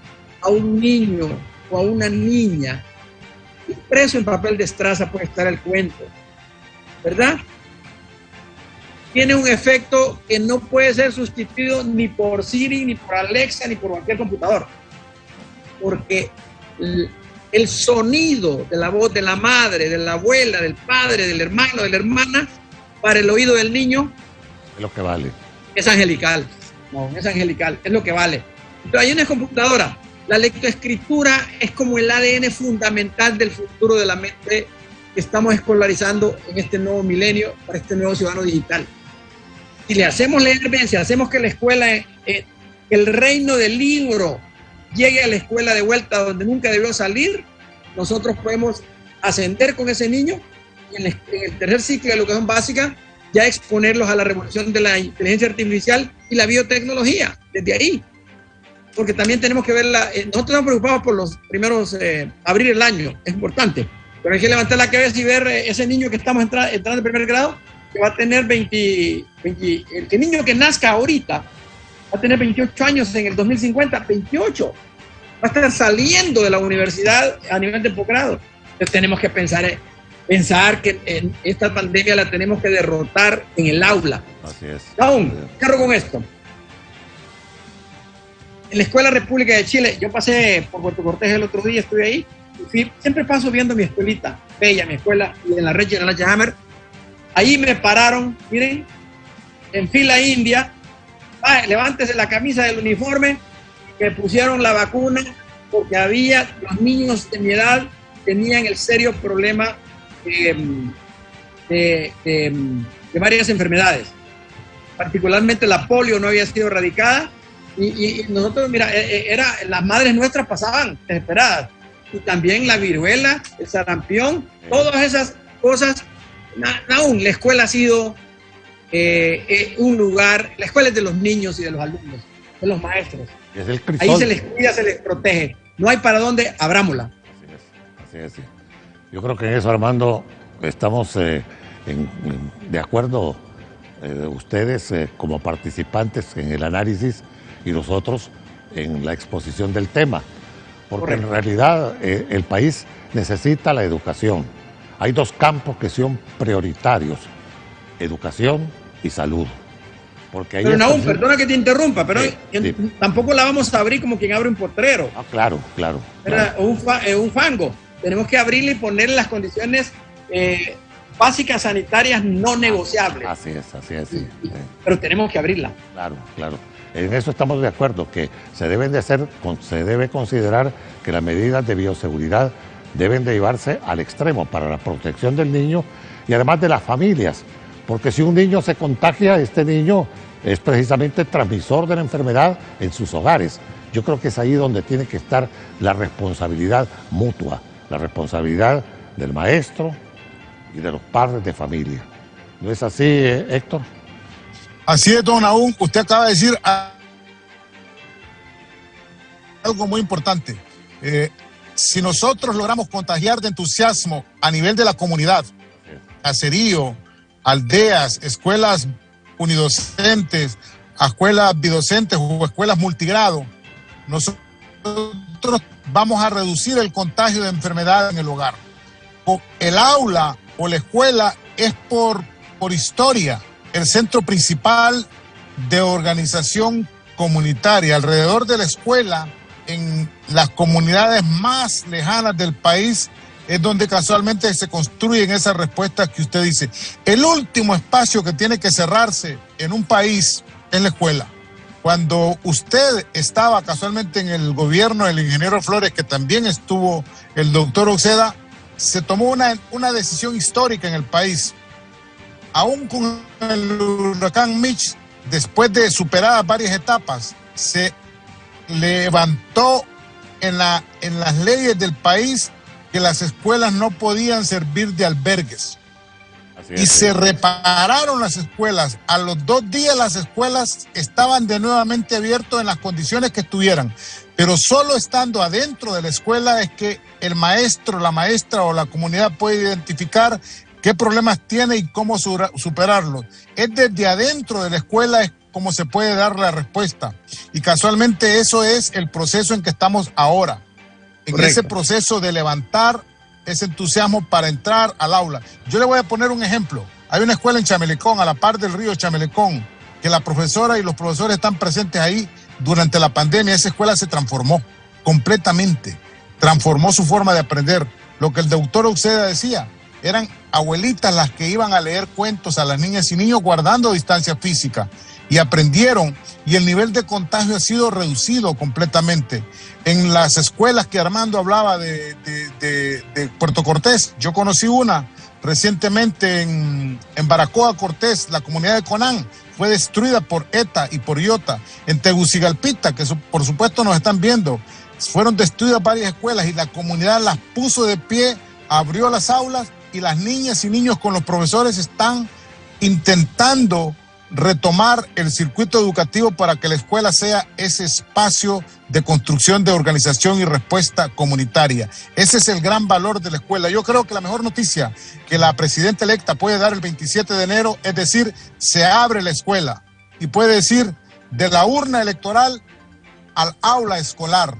a un niño o a una niña, impreso en papel de estraza puede estar el cuento, ¿verdad? Tiene un efecto que no puede ser sustituido ni por Siri, ni por Alexa, ni por cualquier computador, porque el sonido de la voz de la madre, de la abuela, del padre, del hermano, de la hermana, para el oído del niño, es lo que vale. Es angelical. No, es angelical, es lo que vale. Entonces, hay una computadora. La lectoescritura es como el ADN fundamental del futuro de la mente que estamos escolarizando en este nuevo milenio para este nuevo ciudadano digital. Si le hacemos leer bien, si hacemos que la escuela, que el reino del libro llegue a la escuela de vuelta donde nunca debió salir, nosotros podemos ascender con ese niño y en el tercer ciclo de educación básica ya exponerlos a la revolución de la inteligencia artificial y la biotecnología, desde ahí. Porque también tenemos que ver, nosotros estamos preocupados por los primeros, abrir el año, es importante, pero hay que levantar la cabeza y ver ese niño que estamos entrando en primer grado, que va a tener el niño que nazca ahorita, va a tener 28 años en el 2050, 28, va a estar saliendo de la universidad a nivel de posgrado. Entonces tenemos que pensar que esta pandemia la tenemos que derrotar en el aula. Así es. Aún, cargo con esto. En la Escuela República de Chile, yo pasé por Puerto Cortés el otro día, estuve ahí, y siempre paso viendo mi escuelita, bella mi escuela, y en la red General Hammer, ahí me pararon, miren, en fila india, levántese la camisa del uniforme, me pusieron la vacuna, porque los niños de mi edad tenían el serio problema de varias enfermedades, particularmente la polio no había sido erradicada y nosotros, mira, las madres nuestras pasaban desesperadas, y también la viruela, el sarampión, todas esas cosas. Aún la escuela ha sido un lugar, la escuela es de los niños y de los alumnos, de los maestros. Es el crisol. Ahí se les cuida, se les protege, no hay para dónde, abrámosla. Así es. Yo creo que en eso, Armando, estamos de acuerdo, ustedes como participantes en el análisis y nosotros en la exposición del tema, porque correcto, en realidad el país necesita la educación. Hay dos campos que son prioritarios, educación y salud. Porque ahí pero perdona que te interrumpa, pero sí. Tampoco la vamos a abrir como quien abre un potrero. Claro. Un fango. Tenemos que abrirle y ponerle las condiciones básicas sanitarias no negociables. Así es. Sí. Pero tenemos que abrirla. Claro. En eso estamos de acuerdo, que se debe considerar que las medidas de bioseguridad deben de llevarse al extremo para la protección del niño y además de las familias, porque si un niño se contagia, este niño es precisamente transmisor de la enfermedad en sus hogares. Yo creo que es ahí donde tiene que estar la responsabilidad mutua, la responsabilidad del maestro y de los padres de familia. ¿No es así, Héctor? Así es, don Aún. Usted acaba de decir algo muy importante. Si nosotros logramos contagiar de entusiasmo a nivel de la comunidad, caserío, aldeas, escuelas unidocentes, escuelas bidocentes o escuelas multigrado, nosotros vamos a reducir el contagio de enfermedad en el hogar. El aula o la escuela es por historia el centro principal de organización comunitaria. Alrededor de la escuela, en las comunidades más lejanas del país, es donde casualmente se construyen esas respuestas que usted dice. El último espacio que tiene que cerrarse en un país es la escuela. Cuando usted estaba casualmente en el gobierno del ingeniero Flores, que también estuvo el doctor Uceda, se tomó una decisión histórica en el país. Aún con el huracán Mitch, después de superadas varias etapas, se levantó en las leyes del país que las escuelas no podían servir de albergues. Y se repararon las escuelas. A los 2 días las escuelas estaban de nuevamente abiertas en las condiciones que estuvieran. Pero solo estando adentro de la escuela es que el maestro, la maestra o la comunidad puede identificar qué problemas tiene y cómo superarlos. Es desde adentro de la escuela es como se puede dar la respuesta. Y casualmente eso es el proceso en que estamos ahora. En Correcto. ese proceso de levantar ese entusiasmo para entrar al aula. Yo le voy a poner un ejemplo. Hay una escuela en Chamelecón, a la par del río Chamelecón, que la profesora y los profesores están presentes ahí durante la pandemia. Esa escuela se transformó completamente. Transformó su forma de aprender. Lo que el doctor Uceda decía, eran abuelitas las que iban a leer cuentos a las niñas y niños guardando distancia física. Y aprendieron, y el nivel de contagio ha sido reducido completamente. En las escuelas que Armando hablaba de Puerto Cortés, yo conocí una recientemente en Baracoa Cortés, la comunidad de Conán, fue destruida por ETA y por IOTA. En Tegucigalpita, que por supuesto nos están viendo, fueron destruidas varias escuelas y la comunidad las puso de pie, abrió las aulas y las niñas y niños con los profesores están intentando retomar el circuito educativo para que la escuela sea ese espacio de construcción de organización y respuesta comunitaria. Ese es el gran valor de la escuela. Yo creo que la mejor noticia que la presidenta electa puede dar el 27 de enero es decir, se abre la escuela y puede decir de la urna electoral al aula escolar.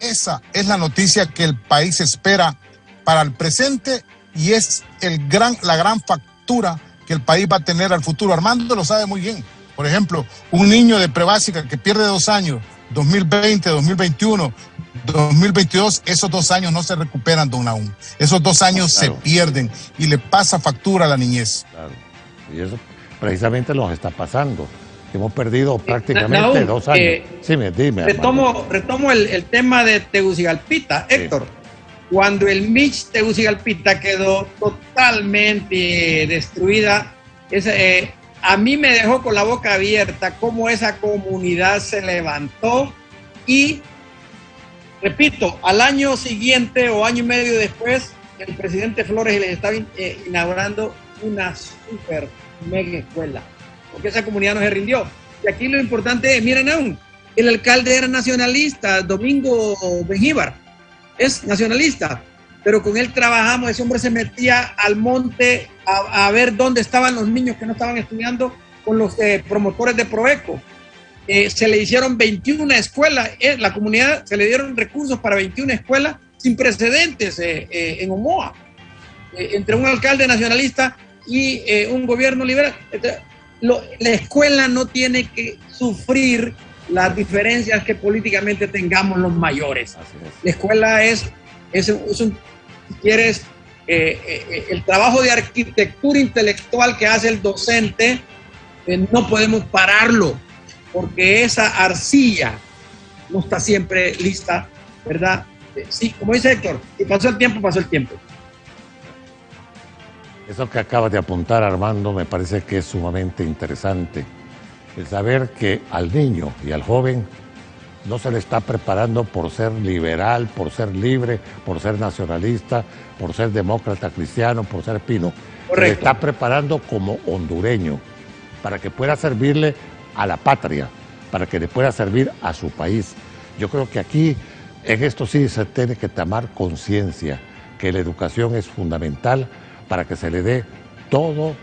Esa es la noticia que el país espera para el presente y es la gran factura que el país va a tener al futuro. Armando lo sabe muy bien. Por ejemplo, un niño de prebásica que pierde 2 años, 2020, 2021, 2022, esos 2 años no se recuperan, don Nahum. Esos 2 años se pierden y le pasa factura a la niñez. Claro. Y eso precisamente nos está pasando. Hemos perdido prácticamente Nahum, 2 años. Sí, dime. Retomo el tema de Tegucigalpita, Héctor. Sí. Cuando el Mitch Tegucigalpita quedó totalmente destruida, a mí me dejó con la boca abierta cómo esa comunidad se levantó y, repito, al año siguiente o año y medio después, el presidente Flores les estaba inaugurando una super mega escuela, porque esa comunidad no se rindió. Y aquí lo importante es, miren aún, el alcalde era nacionalista, Domingo Benjíbar, es nacionalista, pero con él trabajamos. Ese hombre se metía al monte a ver dónde estaban los niños que no estaban estudiando con los promotores de Proeco. Se le hicieron 21 escuelas, la comunidad se le dieron recursos para 21 escuelas sin precedentes en Omoa, entre un alcalde nacionalista y un gobierno liberal. La escuela no tiene que sufrir las diferencias que políticamente tengamos los mayores. La escuela es un, si quieres, el trabajo de arquitectura intelectual que hace el docente, no podemos pararlo, porque esa arcilla no está siempre lista, ¿verdad? Sí, como dice Héctor, si pasó el tiempo, pasó el tiempo. Eso que acabas de apuntar, Armando, me parece que es sumamente interesante. El saber que al niño y al joven no se le está preparando por ser liberal, por ser libre, por ser nacionalista, por ser demócrata cristiano, por ser pino. Correcto. Se le está preparando como hondureño, para que pueda servirle a la patria, para que le pueda servir a su país. Yo creo que aquí, en esto sí se tiene que tomar conciencia, que la educación es fundamental para que se le dé todo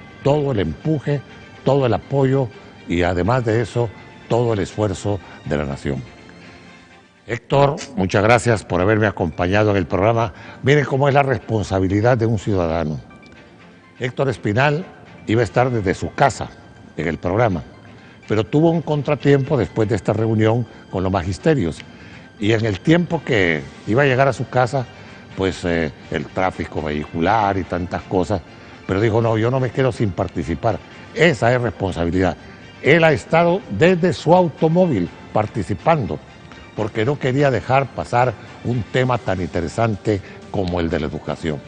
el empuje, todo el apoyo y además de eso, todo el esfuerzo de la nación. Héctor, muchas gracias por haberme acompañado en el programa. Miren cómo es la responsabilidad de un ciudadano. Héctor Espinal iba a estar desde su casa en el programa, pero tuvo un contratiempo después de esta reunión con los magisterios. Y en el tiempo que iba a llegar a su casa, pues el tráfico vehicular y tantas cosas, pero dijo, no, yo no me quedo sin participar. Esa es responsabilidad. Él ha estado desde su automóvil participando, porque no quería dejar pasar un tema tan interesante como el de la educación.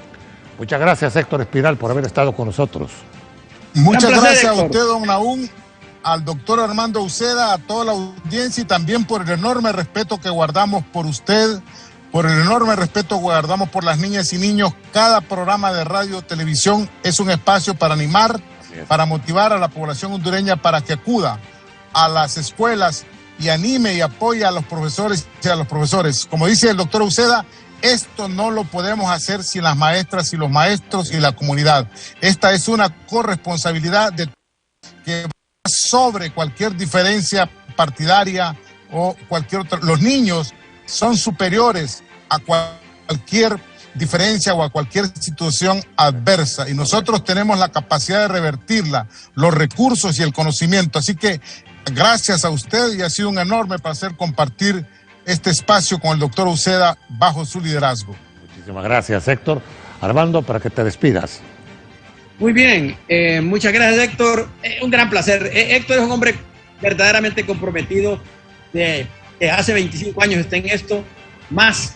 Muchas gracias, Héctor Espinal, por haber estado con nosotros. Muchas gracias a Héctor. usted, don Nahum, al doctor Armando Uceda, a toda la audiencia y también por el enorme respeto que guardamos por usted, por el enorme respeto que guardamos por las niñas y niños. Cada programa de radio o televisión es un espacio para animar, para motivar a la población hondureña para que acuda a las escuelas y anime y apoye a los profesores y a los profesores. Como dice el doctor Uceda, esto no lo podemos hacer sin las maestras y los maestros y la comunidad. Esta es una corresponsabilidad que va sobre cualquier diferencia partidaria o cualquier otra. Los niños son superiores a cualquier diferencia o a cualquier situación adversa y nosotros tenemos la capacidad de revertirla, los recursos y el conocimiento. Así que gracias a usted y ha sido un enorme placer compartir este espacio con el doctor Uceda bajo su liderazgo. Muchísimas gracias, Héctor. Armando, para que te despidas. Muy bien, muchas gracias, Héctor. Un gran placer. Héctor es un hombre verdaderamente comprometido, que hace 25 años está en esto, más,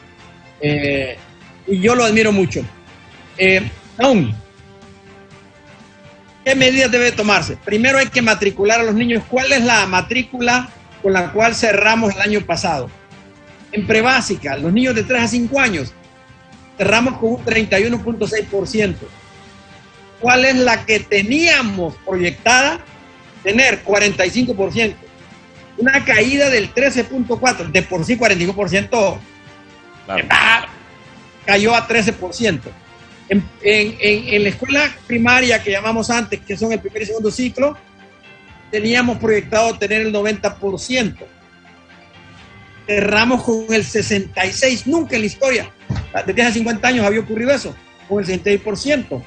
y yo lo admiro mucho. Aún, ¿qué medidas debe tomarse? Primero hay que matricular a los niños. ¿Cuál es la matrícula con la cual cerramos el año pasado? En prebásica, los niños de 3 a 5 años, cerramos con un 31.6%. ¿Cuál es la que teníamos proyectada? Tener 45%. Una caída del 13.4%. De por sí 45%, claro, cayó a 13%. En la escuela primaria que llamamos antes, que son el primer y segundo ciclo, teníamos proyectado tener el 90%. Cerramos con el 66%. Nunca en la historia, desde hace 50 años había ocurrido eso, con el 66%.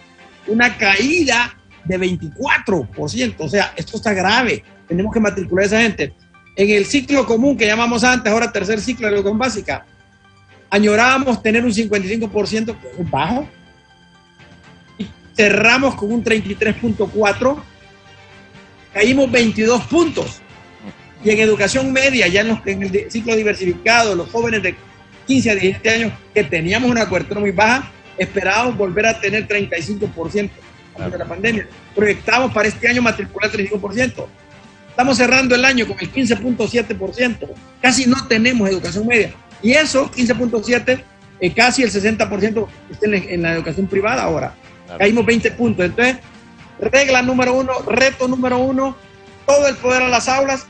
Una caída de 24%. O sea, esto está grave. Tenemos que matricular a esa gente. En el ciclo común que llamamos antes, ahora tercer ciclo de educación básica, añorábamos tener un 55%, que es bajo. Y cerramos con un 33.4%. Caímos 22 puntos. Y en educación media, ya en el ciclo diversificado, los jóvenes de 15 a 17 años, que teníamos una cobertura muy baja, esperábamos volver a tener 35% antes de la pandemia. Proyectamos para este año matricular 35%. Estamos cerrando el año con el 15.7%. Casi no tenemos educación media. Y eso, 15.7%, casi el 60% está en la educación privada ahora. Claro. Caímos 20 puntos. Entonces, regla número 1, reto número 1, todo el poder a las aulas,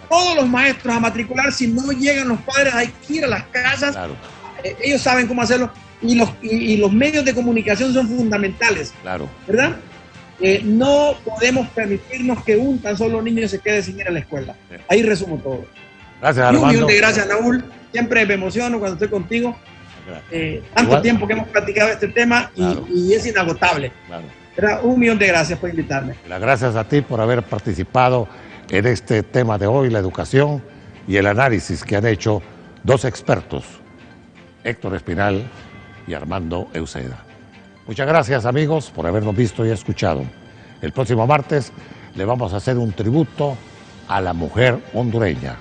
todos los maestros a matricular. Si no llegan los padres, hay que ir a las casas. Claro. Ellos saben cómo hacerlo. Y los medios de comunicación son fundamentales. Claro. ¿Verdad? No podemos permitirnos que un tan solo niño se quede sin ir a la escuela. Ahí resumo todo. Gracias, Armando. Un millón de gracias, Nahum. Siempre me emociono cuando estoy contigo. Tanto tiempo que hemos platicado este tema, claro, y es inagotable. Claro. Pero un millón de gracias por invitarme. Las gracias a ti por haber participado en este tema de hoy, la educación y el análisis que han hecho dos expertos, Héctor Espinal y Armando Uceda. Muchas gracias, amigos, por habernos visto y escuchado. El próximo martes le vamos a hacer un tributo a la mujer hondureña.